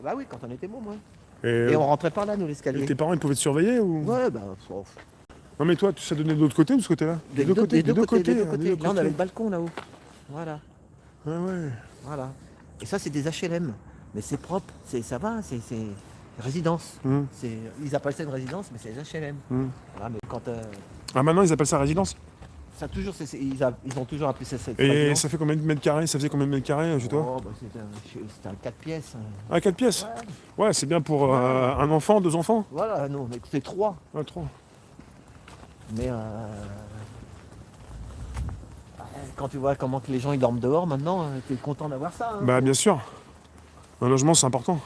Bah oui, quand on était môme, ouais. Et, Et on rentrait par là, nous, l'escalier. tes parents, ils pouvaient te surveiller ou... Ouais, bah, Non mais toi, ça donnait de l'autre côté ou de ce côté-là? des deux côtés. Des deux côtés. Des deux Là, on avait le côtés. balcon, là-haut. Voilà, Ah ouais. voilà. Et ça, c'est des HLM. Mais c'est propre, ça va, c'est résidence. Hum, Ils appellent ça une résidence, mais c'est des HLM. hum. Voilà, mais quand... Ah maintenant, ils appellent ça résidence. ça toujours, ils ont toujours appelé ça cette Et résidence. ça fait combien de mètres carrés? Ça faisait combien de mètres carrés chez toi? Oh, bah, c'était un 4 pièces. Ah, 4 pièces. Ouais. Ouais, c'est bien pour un enfant, 2 enfants. Voilà, non, mais c'est 3. Ouais, 3. Mais quand tu vois comment que les gens ils dorment dehors maintenant, t'es content d'avoir ça. Hein. Bah bien sûr. Un logement, c'est important.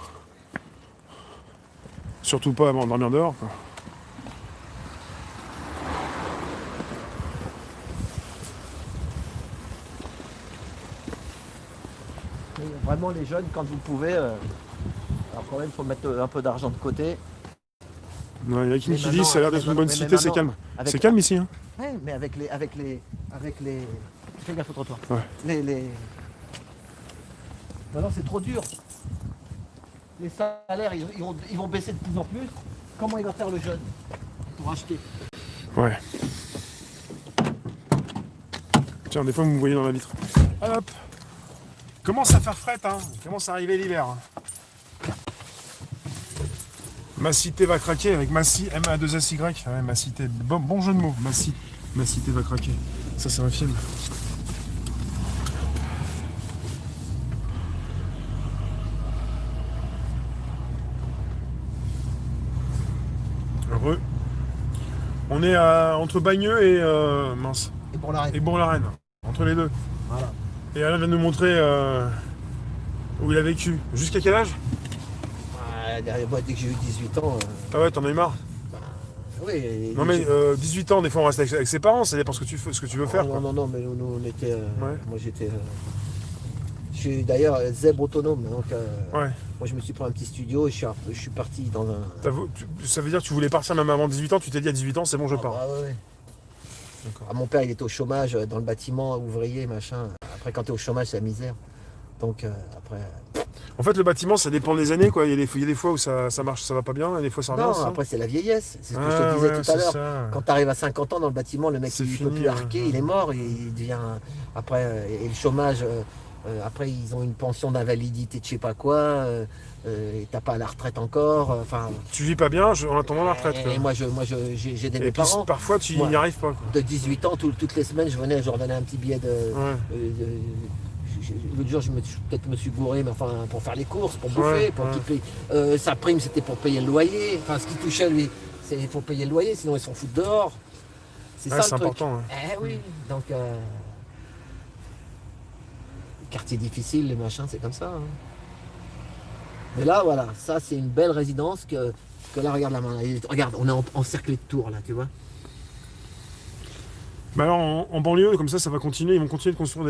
Surtout pas avant de dormir dehors, quoi. Mais vraiment les jeunes, quand vous pouvez, alors quand même il faut mettre un peu d'argent de côté. Ouais, il y a qui Mais me maintenant, disent ça a l'air d'être une bonne mais cité, c'est calme. avec- C'est calme ici, hein. Ouais, mais avec les. Fais gaffe au trottoir. Ouais. Les. Non, c'est trop dur. Les salaires, ils vont baisser de plus en plus. Comment il va faire le jeune pour acheter? Ouais. Tiens, des fois vous me voyez dans la vitre. Hop. Commence à faire fret, hein. Il commence à arriver l'hiver. Ma cité va craquer avec Massy, M-A-2-S-Y. Ouais, ma cité. Bon jeu de mots. Massy. Ma cité va craquer. Ça, c'est un film. Heureux. On est entre Bagneux et mince. Et pour l'arrêt. Et Bourg-la-Reine. Entre les deux. Voilà. Et Alain vient de nous montrer où il a vécu. Jusqu'à quel âge? Moi, dès que j'ai eu 18 ans. Ah ouais, t'en as eu marre? Oui. Non mais 18 ans, des fois on reste avec ses parents, ça dépend ce que tu veux faire. Quoi. Non, mais nous, on était. Ouais. Moi, j'étais. Je suis d'ailleurs zèbre autonome. Donc, Ouais. moi, je me suis pris un petit studio et je suis parti dans un. Ça veut dire que tu voulais partir même avant 18 ans, tu t'es dit à 18 ans, c'est bon, je pars. Ah, ouais. D'accord. Ah, mon père, il était au chômage dans le bâtiment, ouvrier, machin. Après, quand tu es au chômage, c'est la misère. Donc, après. En fait, le bâtiment, ça dépend des années, quoi. Il y a des fois où ça marche, ça va pas bien, et des fois ça Non, avance. après, c'est la vieillesse. C'est ce que je Ah, te disais ouais, tout à l'heure. ça. Quand tu arrives à 50 ans dans le bâtiment, le mec, C'est il ne peut fini, plus ouais. arquer, il est mort, il devient. Après, et le chômage, après, ils ont une pension d'invalidité de je sais pas quoi, et t'as pas la retraite encore. Enfin. Tu vis pas bien en attendant la retraite. Quoi. Et moi, j'ai aidé Et mes puis parents. parfois, tu Moi, n'y arrives pas. Quoi. De 18 ans, toutes les semaines, je leur donnais un petit billet de. Ouais. L'autre jour, peut-être me suis gouré, mais enfin, pour faire les courses, pour bouffer, Ouais, pour ouais. qu'il paye. Sa prime, c'était pour payer le loyer. Enfin, ce qui touchait, lui, c'est pour payer le loyer, sinon ils s'en foutent dehors. C'est Ouais, ça c'est le truc. important. Hein. Eh oui, donc. Quartier difficile, les machins, c'est comme ça. Hein. Mais là, voilà, ça, c'est une belle résidence que là, regarde la main. Regarde, on est encerclé de tours, là, tu vois. Mais alors, en banlieue, comme ça va continuer, ils vont continuer de construire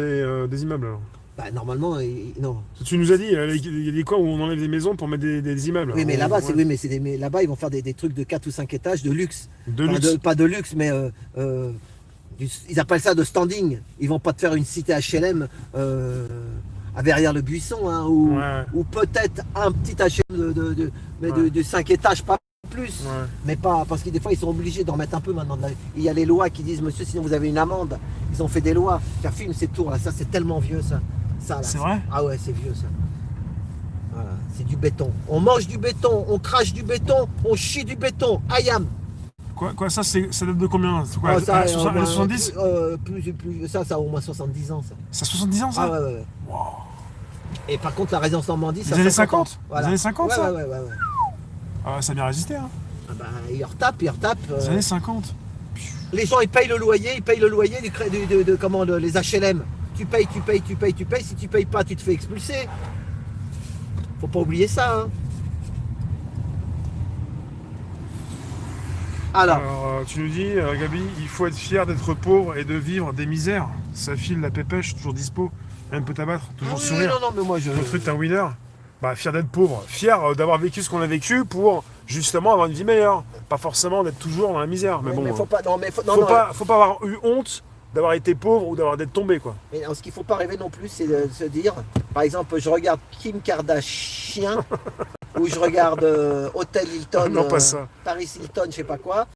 des immeubles. Alors. Bah, normalement, non. Tu nous as dit, il y a des coins où on enlève des maisons pour mettre des immeubles. Oui, mais Alors, là-bas, ouais. mais là-bas, ils vont faire des trucs de 4 ou 5 étages de luxe. De Enfin, luxe. pas de luxe, mais ils appellent ça de standing. Ils vont pas te faire une cité HLM à Verrières-le-Buisson, hein, ou peut-être un petit HLM de 5 étages, pas plus. Ouais. Mais pas, parce que des fois, ils sont obligés d'en mettre un peu maintenant. Il y a les lois qui disent, monsieur, sinon vous avez une amende. Ils ont fait des lois. Car film ces tours là, ça c'est tellement vieux ça. Là, C'est vrai? Ah ouais, c'est vieux ça. Voilà, c'est du béton. On mange du béton, on crache du béton, on chie du béton. Ayam. Quoi, ça date de combien? C'est quoi, Ah, ça, les 70? Ça a au moins 70 ans ça. Ça a 70 ans ça? Ah ouais. Wow. Et par contre la résidence Normandie, ça Les années 50 ans. 50? Voilà. Les années 50 ça? Ouais. Ah, ça a bien résisté, hein. Ah bah, ils retapent. Les années 50. Les gens ils payent le loyer du crédit de comment les HLM. Tu payes. Si tu payes pas, tu te fais expulser. Faut pas oublier ça. Hein. Alors, tu nous dis, Gabi, il faut être fier d'être pauvre et de vivre des misères. Ça file la pépèche, toujours dispo, rien ne peut t'abattre, toujours oui, sourire. non, mais moi je. Ton truc, t'es un winner. Bah, fier d'être pauvre, fier d'avoir vécu ce qu'on a vécu pour justement avoir une vie meilleure. Pas forcément d'être toujours dans la misère. Mais Oui, bon, mais faut pas. Non, mais faut pas avoir eu honte d'avoir été pauvre ou d'être tombé, quoi. Mais ce qu'il ne faut pas rêver non plus, c'est de se dire, par exemple, je regarde Kim Kardashian, où je regarde Hôtel Hilton, Non, pas ça. Paris Hilton, je sais pas quoi.